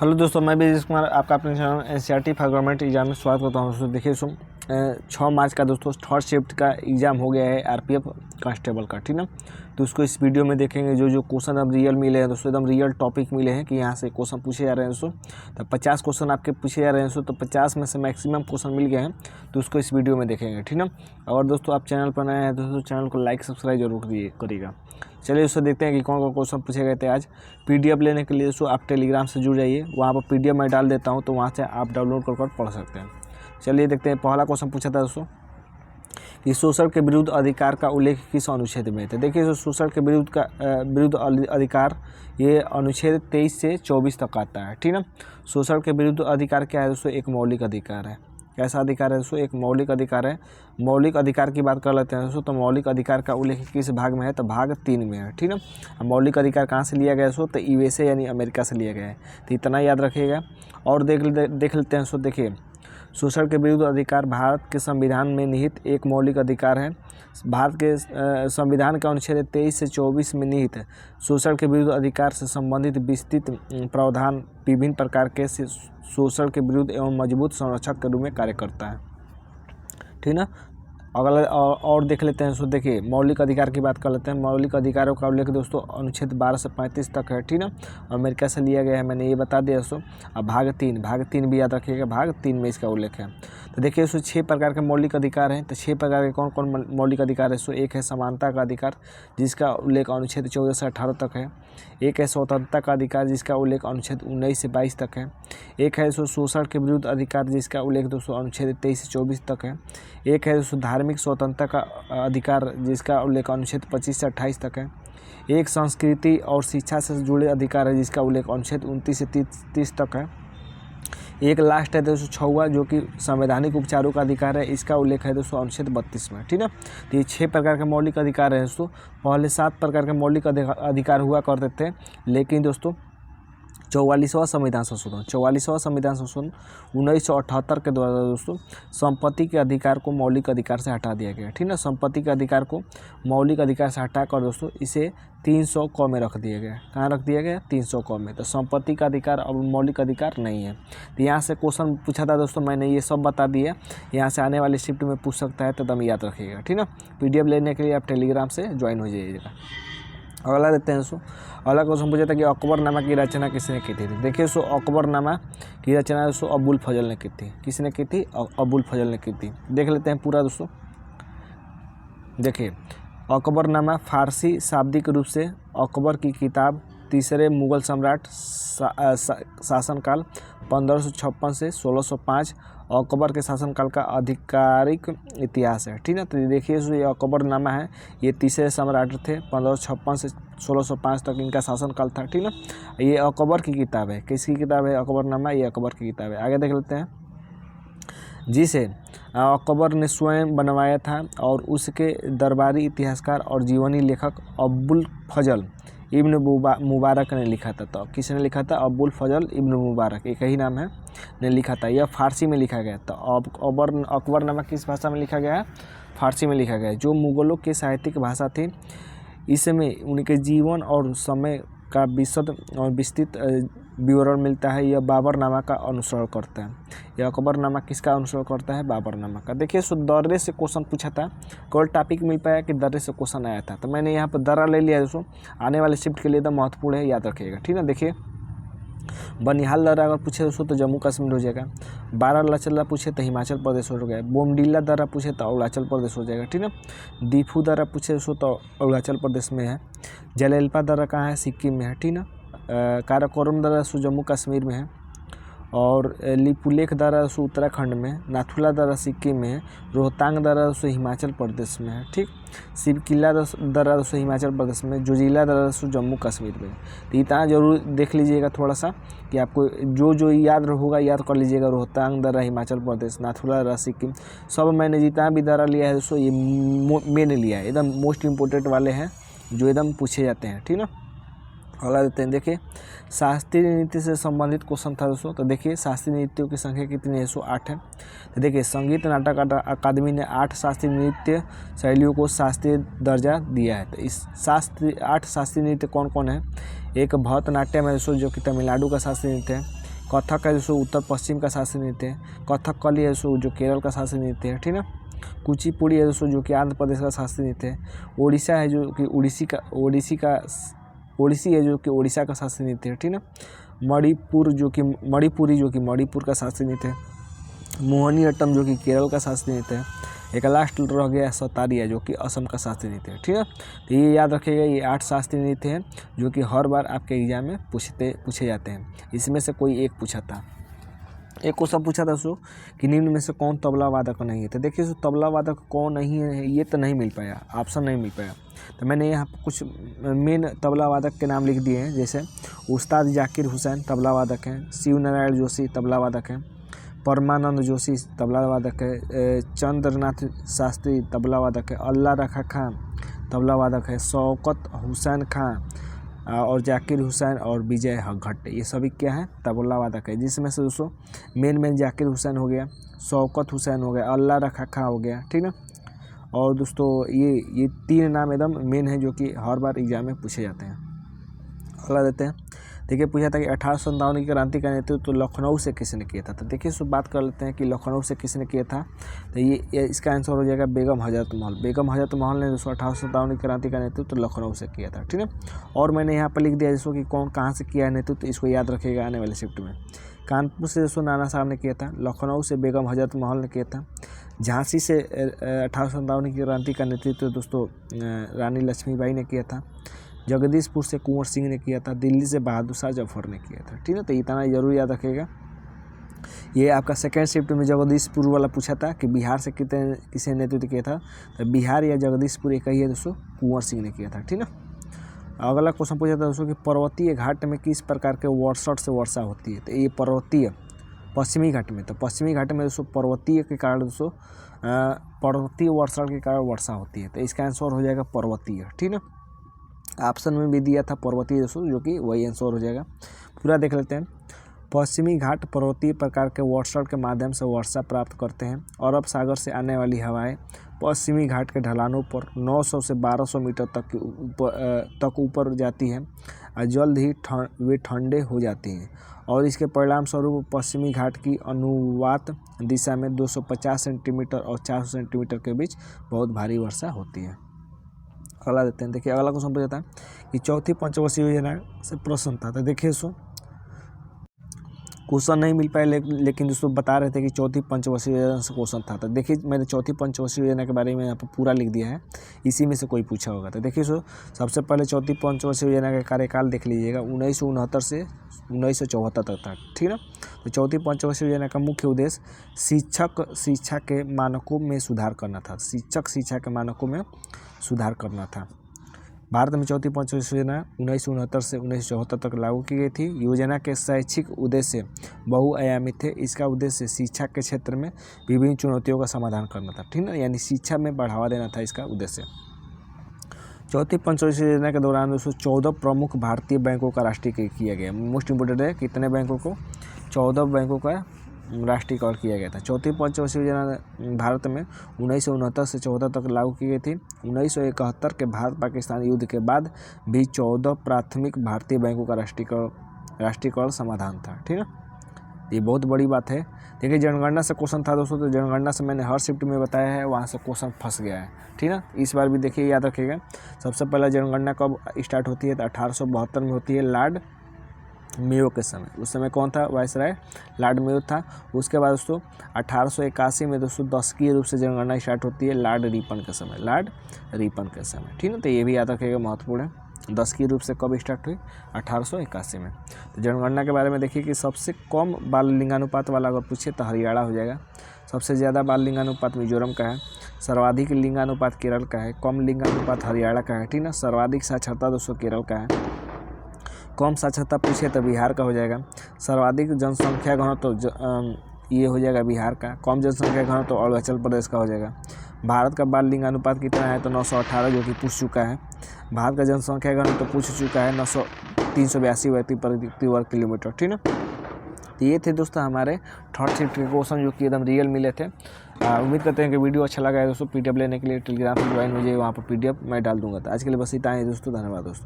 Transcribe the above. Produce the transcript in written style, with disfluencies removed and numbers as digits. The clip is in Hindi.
हेलो दोस्तों, मैं बीजेश कुमार आपका अपने channel NCERT for government exam में स्वागत करता हूँ। दोस्तों देखिए 6 मार्च का दोस्तों थर्ड शिफ्ट का एग्ज़ाम हो गया है आरपीएफ कांस्टेबल का, ठीक ना। तो उसको इस वीडियो में देखेंगे। जो क्वेश्चन अब रियल मिले हैं दोस्तों, एकदम रियल टॉपिक मिले हैं कि यहाँ से क्वेश्चन पूछे जा रहे हैं दोस्तों। तो 50 क्वेश्चन आपके पूछे जा रहे हैं दोस्तों, तो 50 में से मैक्सिमम क्वेश्चन मिल गए हैं, तो उसको इस वीडियो में देखेंगे, ठीक ना। और दोस्तों आप चैनल पर नए हैं दोस्तों, चैनल को लाइक सब्सक्राइब जरूर करिएगा। चलिए दोस्तों देखते हैं कि कौन कौन क्वेश्चन पूछे गए थे आज। पीडीएफ लेने के लिए दोस्तों आप टेलीग्राम से जुड़ जाइए, वहाँ पर पीडीएफ मैं डाल देता हूँ, तो वहाँ से आप डाउनलोड कर पढ़ सकते हैं। चलिए देखते हैं। पहला क्वेश्चन पूछा था दोस्तों कि शोषण के विरुद्ध अधिकार का उल्लेख किस अनुच्छेद में है। देखिए शोषण के विरुद्ध अधिकार ये अनुच्छेद 23 से 24 तक आता है, ठीक ना। शोषण के विरुद्ध अधिकार क्या है दोस्तों? एक मौलिक अधिकार है। कैसा अधिकार है दोस्तों? एक मौलिक अधिकार है। मौलिक अधिकार की बात कर लेते हैं दोस्तों, तो मौलिक अधिकार का उल्लेख किस भाग में है? तो भाग 3 में है, ठीक ना। मौलिक अधिकार कहाँ से लिया गया दोस्तों? तो यूएसए यानी अमेरिका से लिया गया है, तो इतना याद रखिएगा। और देख लेते हैं दोस्तों। देखिए शोषण के विरुद्ध अधिकार भारत के संविधान में निहित एक मौलिक अधिकार है। भारत के संविधान के अनुच्छेद 23 से 24 में निहित शोषण के विरुद्ध अधिकार से संबंधित विस्तृत प्रावधान विभिन्न प्रकार के शोषण के विरुद्ध एवं मजबूत संरक्षक के रूप में कार्य करता है, ठीक ना। अगला और देख लेते हैं। सो देखिए मौलिक अधिकार की बात कर लेते हैं। मौलिक अधिकारों का उल्लेख दोस्तों अनुच्छेद 12 से 35 तक है, ठीक ना। अमेरिका से लिया गया है, मैंने ये बता दिया दोस्तों। अब भाग 3 भी याद रखिएगा, भाग 3 में इसका उल्लेख है। तो देखिए दोस्तों 6 प्रकार के मौलिक अधिकार हैं। तो 6 प्रकार के कौन कौन मौलिक अधिकार है? सो एक है समानता का अधिकार, जिसका उल्लेख अनुच्छेद 14 से 18 तक है। एक है स्वतंत्रता का अधिकार, जिसका उल्लेख अनुच्छेद 19 से 22 तक है। एक है शोषण के विरुद्ध अधिकार, जिसका उल्लेख दोस्तों अनुच्छेद 23 से 24 तक है। एक है दोस्तों धार्मिक स्वतंत्रता का अधिकार, जिसका उल्लेख अनुच्छेद 25 से 28 तक है। एक संस्कृति और शिक्षा से जुड़े अधिकार है, जिसका उल्लेख अनुच्छेद 29 से 30 तक है। एक लास्ट है दोस्तों 6वां, जो कि संवैधानिक उपचारों का अधिकार है, इसका उल्लेख है दोस्तों अनुच्छेद 32 में, ठीक है। तो ये 6 प्रकार के मौलिक अधिकार है दोस्तों। पहले 7 प्रकार के मौलिक अधिकार हुआ करते थे, लेकिन दोस्तों 44वां संविधान संशोधन 1978 के द्वारा दोस्तों संपत्ति के अधिकार को मौलिक अधिकार से हटा दिया गया, ठीक ना। संपत्ति के अधिकार को मौलिक अधिकार से हटाकर दोस्तों इसे 300 क में रख दिया गया। कहाँ रख दिया गया? 300 क में। तो संपत्ति का अधिकार अब मौलिक अधिकार नहीं है। तो यहाँ से क्वेश्चन पूछा था दोस्तों, मैंने ये सब बता दिया। यहाँ से आने वाली शिफ्ट में पूछ सकता है, तो एकदम याद रखिएगा, ठीक ना। पीडीएफ लेने के लिए आप टेलीग्राम से ज्वाइन हो जाइएगा। अगला देते हैं दोस्तों। अगला क्वेश्चन पूछा था कि अकबरनामा की रचना किसने की थी। देखिए दोस्तों अकबरनामा की रचना दोस्तों अबुल फजल ने की थी। किसने की थी? अबुल फजल ने की थी। देख लेते हैं पूरा दोस्तों। देखिए अकबरनामा फारसी शाब्दिक रूप से अकबर की किताब, तीसरे मुगल सम्राट शासनकाल 1556 से 1605 अकबर के शासनकाल का आधिकारिक इतिहास है, ठीक ना। तो देखिए ये अकबरनामा है, ये तीसरे सम्राट थे, 1556 से 1605 तक इनका शासनकाल था, ठीक ना। ये अकबर की किताब है। किसकी किताब है अकबरनामा? ये अकबर की किताब है। आगे देख लेते हैं। जिसे अकबर ने स्वयं बनवाया था और उसके दरबारी इतिहासकार और जीवनी लेखक अबुल फजल इब्न मुबारक ने लिखा था। तो किसने लिखा था? अबुल फजल इब्न मुबारक, एक ही नाम है, ने लिखा था। यह फारसी में लिखा गया। तो अकबरनामा किस भाषा में लिखा गया है? फारसी में लिखा गया है, जो मुगलों की साहित्यिक भाषा थी। इसमें उनके जीवन और समय का विशद और विस्तृत विवरण मिलता है। यह बाबरनामा का अनुसरण करता है। यह अकबरनामा किसका अनुसरण करता है? बाबरनामा का। देखिए दर्रे से क्वेश्चन पूछा था, कोई टॉपिक मिल पाया कि दर्रे से क्वेश्चन आया था, तो मैंने यहाँ पर दर्रा ले लिया दोस्तों। आने वाले शिफ्ट के लिए एकदम महत्वपूर्ण है, याद रखिएगा, ठीक ना। देखिए बनिहाल दर्रा अगर पूछे दोस्तों तो जम्मू कश्मीर हो जाएगा। बारालाचल पूछे तो हिमाचल प्रदेश हो गया। बोमडीला दर्रा पूछे तो अरुणाचल प्रदेश हो जाएगा, ठीक ना। दीफू दर्रा पूछे दोस्तों तो अरुणाचल प्रदेश में है। जलेलपा दर्रा कहाँ है? सिक्किम में है, ठीक ना। काराकोरम दर्रा जम्मू कश्मीर में है। और लिपुलेख दर्रा उत्तराखंड में, नाथुला दर्रा सिक्किम में है। रोहतांग दर्रा हिमाचल प्रदेश में है, ठीक। शिवकिला दर्रा हिमाचल प्रदेश में। जोजिला दर्रा जम्मू कश्मीर में। तो इतना जरूर देख लीजिएगा थोड़ा सा, कि आपको जो याद होगा याद कर लीजिएगा। रोहतांग दर्रा हिमाचल प्रदेश, नाथुला दर्रा सिक्किम, सब मैंने जितना भी दर्रा लिया है दोस्तों ये मैंने लिया है, एकदम मोस्ट इम्पोर्टेंट वाले हैं जो एकदम पूछे जाते हैं, ठीक ना। अगला देते हैं। देखिए शास्त्रीय नृत्य से संबंधित क्वेश्चन था दोस्तों। तो देखिए शास्त्रीय नृत्यों की संख्या कितनी है? 108 है। तो देखिए संगीत नाटक अकादमी ने 8 शास्त्रीय नृत्य शैलियों को शास्त्रीय दर्जा दिया है। तो इस 8 शास्त्रीय नृत्य कौन कौन है? एक भरतनाट्यम है दोस्तों, जो कि तमिलनाडु का शास्त्रीय नृत्य है। कथक है दोस्तों उत्तर पश्चिम का शास्त्रीय नृत्य है। कथकली है दोस्तों जो केरल का शास्त्रीय नृत्य है, ठीक ना। कुचिपुड़ी है दोस्तों जो कि आंध्र प्रदेश का शास्त्रीय नृत्य है। ओडिशा है जो कि ओडिसी है जो कि ओडिशा का शास्त्रीय नृत्य है, ठीक ना। मणिपुरी जो कि मणिपुर का शास्त्रीय नृत्य है। मोहिनीअट्टम जो कि केरल का शास्त्रीय नृत्य है। एक लास्ट रह गया सतारिया जो कि असम का शास्त्रीय नृत्य है, ठीक है। तो ये याद रखिएगा, ये 8 शास्त्रीय नृत्य हैं जो कि हर बार आपके एग्जाम में पूछे जाते हैं। इसमें से कोई एक पूछा था, एक क्वेश्चन पूछा था दोस्तों कि निम्न में से कौन तबला वादक नहीं है। तो देखिए दोस्तों तबला वादक कौन नहीं है ये तो नहीं मिल पाया, ऑप्शन नहीं मिल पाया। तो मैंने यहाँ पर कुछ मेन तबला वादक के नाम लिख दिए हैं, जैसे उस्ताद जाकिर हुसैन तबला वादक हैं, शिव नारायण जोशी तबला वादक हैं, परमानंद जोशी तबला वादक है, चंद्रनाथ शास्त्री तबला वादक है, अल्लाह रखा खां तबला वादक है, शौकत हुसैन खां और जाकिर हुसैन और विजय हगहट, ये सभी क्या है तबला वादक है। जिसमें से दोस्तों मेन जाकिर हुसैन हो गया, शौकत हुसैन हो गया, अल्लाह रखा खां हो गया, ठीक ना। और दोस्तों ये 3 नाम एकदम मेन है जो कि हर बार एग्जाम में पूछे जाते हैं। अगला देते हैं, देखिए पूछा था कि 1857 की क्रांति का नेतृत्व तो लखनऊ से किसने किया था। तो देखिए सो बात कर लेते हैं कि लखनऊ से किसने किया था। तो ये इसका आंसर हो जाएगा बेगम हजरत महल। बेगम हजरत महल ने 1857 की क्रांति का नेतृत्व तो लखनऊ से किया था, ठीक है। और मैंने यहाँ पर लिख दिया जिसको कि कौन कहाँ से किया है नेतृत्व, इसको याद रखिएगा आने वाले शिफ्ट में। कानपुर से दोस्तों नाना साहब ने किया था, लखनऊ से बेगम हजरत महल ने किया था, झांसी से 1857 की क्रांति का नेतृत्व दोस्तों रानी लक्ष्मीबाई ने किया था, जगदीशपुर से कुंवर सिंह ने किया था, दिल्ली से बहादुर शाह जफर ने किया था, ठीक है। तो इतना जरूर याद रखिएगा। ये आपका सेकेंड शिफ्ट में जगदीशपुर वाला पूछा था कि बिहार से किसे नेतृत्व किया था। तो बिहार या जगदीशपुर एक ही है दोस्तों, कुंवर सिंह ने किया था, ठीक है। अगला क्वेश्चन पूछा था दोस्तों कि पर्वतीय घाट में किस प्रकार के वर्षण से वर्षा होती है। तो ये पर्वतीय पश्चिमी घाट में, तो पश्चिमी घाट में दोस्तों पर्वतीय के कारण दोस्तों पर्वतीय वर्षण के कारण वर्षा होती है। तो इसका आंसर हो जाएगा पर्वतीय, ठीक है। ऑप्शन में भी दिया था पर्वतीय दोस्तों, जो कि वही आंसर हो जाएगा। पूरा देख लेते हैं। पश्चिमी घाट पर्वतीय प्रकार के वर्षण के माध्यम से वर्षा प्राप्त करते हैं। अरब सागर से आने वाली हवाएं पश्चिमी घाट के ढलानों पर 900 से 1200 मीटर तक ऊपर जाती हैं और जल्द ही वे ठंडे हो जाती हैं और इसके परिणाम स्वरूप पश्चिमी घाट की अनुवात दिशा में 250 सेंटीमीटर और 400 सेंटीमीटर के बीच बहुत भारी वर्षा होती है। अगला देते हैं, देखिए अगला क्वेश्चन पूछा था कि चौथी पंचवर्षीय योजना से प्रश्न था। तो देखिए सो क्वेश्चन नहीं मिल पाए लेकिन दोस्तों बता रहे थे कि चौथी पंचवर्षीय योजना से क्वेश्चन था। तो देखिए मैंने चौथी पंचवर्षीय योजना के बारे में यहाँ पर पूरा लिख दिया है, इसी में से कोई पूछा होगा। तो देखिए सो सबसे पहले चौथी पंचवर्षीय योजना का कार्यकाल देख लीजिएगा, 1969 से 1974 तक था, ठीक है ना। तो चौथी पंचवर्षीय योजना का मुख्य उद्देश्य शिक्षा के मानकों में सुधार करना था। शिक्षा के मानकों में सुधार करना था। भारत में चौथी पंचवर्षीय योजना 1969 से 1974 तक लागू की गई थी। योजना के शैक्षिक उद्देश्य बहुआयामी थे। इसका उद्देश्य शिक्षा के क्षेत्र में विभिन्न चुनौतियों का समाधान करना था, ठीक है, यानी शिक्षा में बढ़ावा देना था इसका उद्देश्य। चौथी पंचवर्षीय योजना के दौरान 14 प्रमुख भारतीय बैंकों का राष्ट्रीयकरण किया गया। मोस्ट इंपोर्टेंट है, कितने बैंकों को? 14 बैंकों का राष्ट्रीयकरण किया गया था। चौथी पंचवर्षीय योजना भारत में 1969 से 74 तक लागू की गई थी। 1971 के भारत पाकिस्तान युद्ध के बाद भी 14 प्राथमिक भारतीय बैंकों का राष्ट्रीयकरण समाधान था, ठीक है। ये बहुत बड़ी बात है। देखिए जनगणना से क्वेश्चन था दोस्तों, तो जनगणना से मैंने हर शिफ्ट में बताया है, वहाँ से क्वेश्चन फंस गया है, ठीक है। इस बार भी देखिए याद रखिएगा। सबसे पहले जनगणना कब स्टार्ट होती है? तो 1872 में होती है, लॉर्ड मेयो के समय। उस समय कौन था वायसराय? लॉर्ड मेयो था। उसके बाद दोस्तों 1881 में दोस्तों दशकीय रूप से जनगणना स्टार्ट होती है, लॉर्ड रिपन के समय, ठीक है। तो ये भी याद रखिएगा, महत्वपूर्ण है। दशकीय रूप से कब स्टार्ट हुई? 1881 में। तो जनगणना के बारे में देखिए कि सबसे कम बाल लिंगानुपात वाला अगर पूछे तो हरियाणा हो जाएगा। सबसे ज़्यादा बाल लिंगानुपात मिजोरम का है। सर्वाधिक लिंगानुपात केरल का है। कम लिंगानुपात हरियाणा का है, ठीक ना। सर्वाधिक साक्षरता दोस्तों केरल का है। कम साक्षरता पूछे तो बिहार का हो जाएगा। सर्वाधिक जनसंख्या घनत्व तो ये हो जाएगा बिहार का। कम जनसंख्या घनत्व तो अरुणाचल प्रदेश का हो जाएगा। भारत का बाल लिंगानुपात कितना है? तो 918, जो कि पूछ चुका है। भारत का जनसंख्या घनत्व तो पूछ चुका है, 382 व्यक्ति प्रति वर्ग किलोमीटर, ठीक है। तो ये थे दोस्तों हमारे थर्ड शिफ्ट के क्वेश्चन, जो कि एकदम रियल मिले थे। उम्मीद करते हैं कि वीडियो अच्छा लगा है दोस्तों। PDF लेने के लिए टेलीग्राम पर ज्वाइन हो जाइए, वहाँ पर PDF मैं डाल दूंगा। तो आज के लिए बस इतना ही दोस्तों, धन्यवाद दोस्तों।